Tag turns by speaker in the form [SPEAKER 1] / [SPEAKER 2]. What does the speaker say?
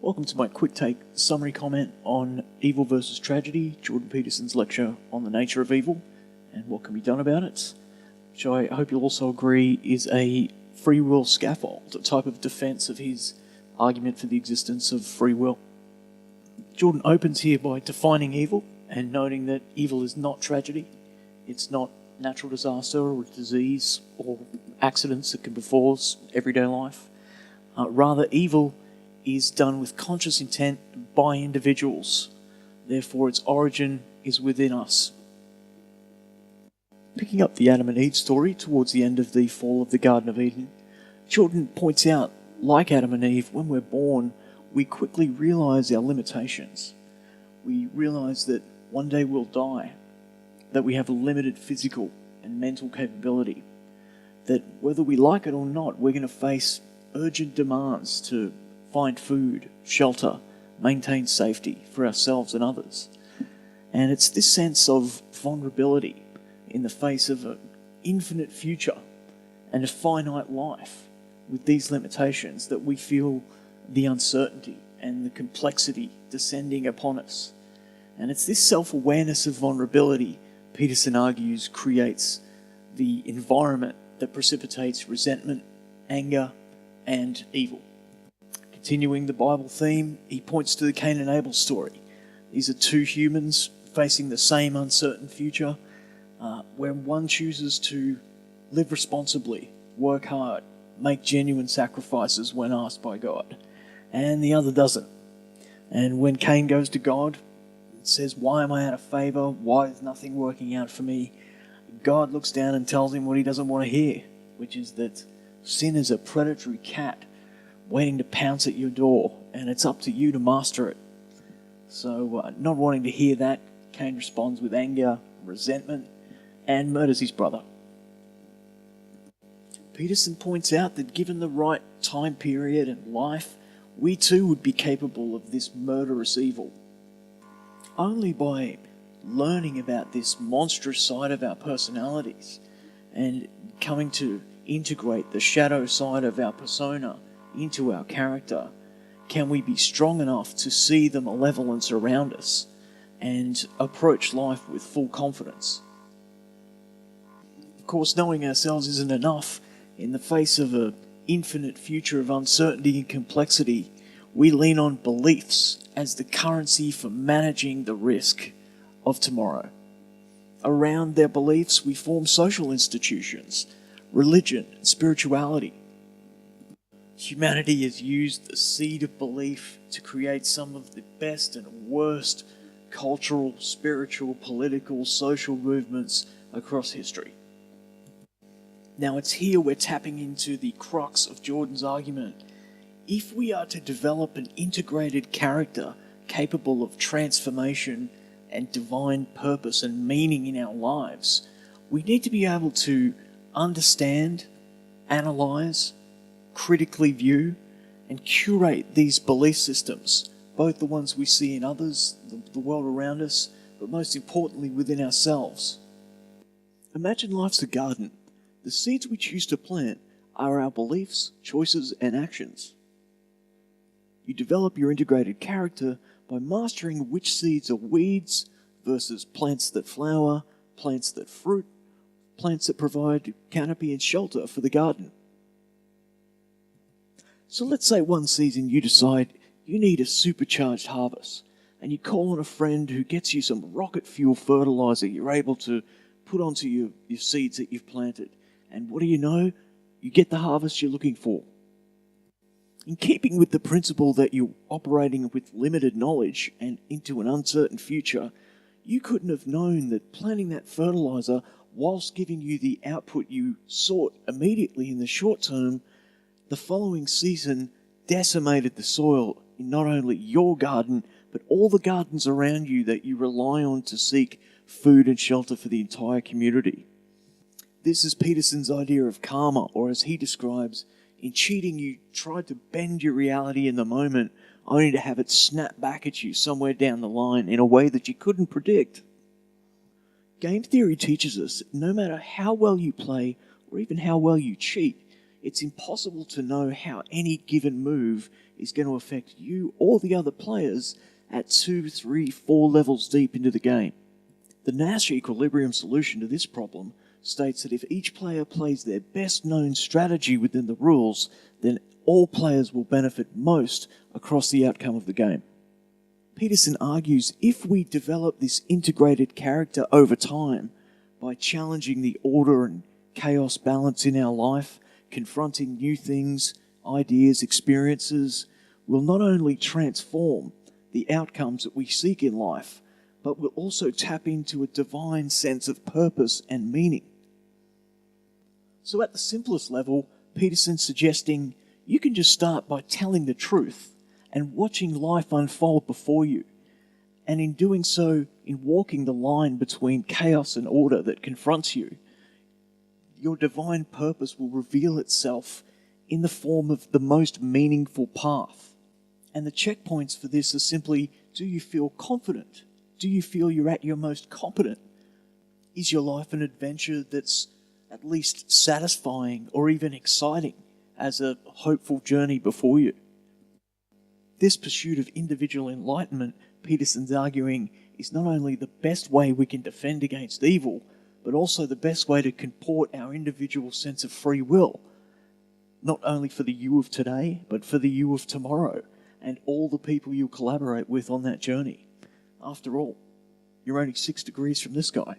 [SPEAKER 1] Welcome to my quick take summary comment on Evil versus Tragedy, Jordan Peterson's lecture on the nature of evil and what can be done about it, which I hope you'll also agree is a free will scaffold, a type of defense of his argument for the existence of free will. Jordan opens here by defining evil and noting that evil is not tragedy. It's not natural disaster or disease or accidents that can befall us in everyday life. Rather, evil is done with conscious intent by individuals. Therefore, its origin is within us. Picking up the Adam and Eve story towards the end of the fall of the Garden of Eden, Jordan points out, like Adam and Eve, when we're born, we quickly realise our limitations. We realise that one day we'll die, that we have a limited physical and mental capability, that whether we like it or not, we're going to face urgent demands to find food, shelter, maintain safety for ourselves and others. And it's this sense of vulnerability in the face of an infinite future and a finite life with these limitations that we feel the uncertainty and the complexity descending upon us. And it's this self-awareness of vulnerability, Peterson argues, creates the environment that precipitates resentment, anger, and evil. Continuing the Bible theme, he points to the Cain and Abel story. These are two humans facing the same uncertain future, where one chooses to live responsibly, work hard, make genuine sacrifices when asked by God, and the other doesn't. And when Cain goes to God, it says, "Why am I out of favour? Why is nothing working out for me?" God looks down and tells him what he doesn't want to hear, which is that sin is a predatory cat waiting to pounce at your door, and it's up to you to master it. So, not wanting to hear that, Cain responds with anger, resentment, and murders his brother. Peterson points out that given the right time period and life, we too would be capable of this murderous evil. Only by learning about this monstrous side of our personalities and coming to integrate the shadow side of our persona into our character, can we be strong enough to see the malevolence around us and approach life with full confidence. Of course, knowing ourselves isn't enough. In the face of an infinite future of uncertainty and complexity, we lean on beliefs as the currency for managing the risk of tomorrow. Around their beliefs, we form social institutions, religion, and spirituality. Humanity has used the seed of belief to create some of the best and worst cultural, spiritual, political, social movements across history. Now it's here we're tapping into the crux of Jordan's argument. If we are to develop an integrated character capable of transformation and divine purpose and meaning in our lives, we need to be able to understand, analyze, critically view, and curate these belief systems, both the ones we see in others, the world around us, but most importantly within ourselves. Imagine life's a garden. The seeds we choose to plant are our beliefs, choices, and actions. You develop your integrated character by mastering which seeds are weeds versus plants that flower, plants that fruit, plants that provide canopy and shelter for the garden. So let's say one season you decide you need a supercharged harvest, and you call on a friend who gets you some rocket fuel fertilizer you're able to put onto your seeds that you've planted. And what do you know? You get the harvest you're looking for. In keeping with the principle that you're operating with limited knowledge and into an uncertain future, you couldn't have known that planting that fertilizer, whilst giving you the output you sought immediately in the short term, the following season decimated the soil in not only your garden, but all the gardens around you that you rely on to seek food and shelter for the entire community. This is Peterson's idea of karma, or as he describes, in cheating you tried to bend your reality in the moment, only to have it snap back at you somewhere down the line in a way that you couldn't predict. Game theory teaches us that no matter how well you play, or even how well you cheat, it's impossible to know how any given move is going to affect you or the other players at 2, 3, 4 levels deep into the game. The Nash equilibrium solution to this problem states that if each player plays their best known strategy within the rules, then all players will benefit most across the outcome of the game. Peterson argues if we develop this integrated character over time by challenging the order and chaos balance in our life, confronting new things, ideas, experiences, will not only transform the outcomes that we seek in life, but will also tap into a divine sense of purpose and meaning. So at the simplest level, Peterson's suggesting you can just start by telling the truth and watching life unfold before you. And in doing so, in walking the line between chaos and order that confronts you, your divine purpose will reveal itself in the form of the most meaningful path. And the checkpoints for this are simply, do you feel confident? Do you feel you're at your most competent? Is your life an adventure that's at least satisfying or even exciting as a hopeful journey before you? This pursuit of individual enlightenment, Peterson's arguing, is not only the best way we can defend against evil, but also the best way to comport our individual sense of free will, not only for the you of today, but for the you of tomorrow, and all the people you'll collaborate with on that journey. After all, you're only 6 degrees from this guy.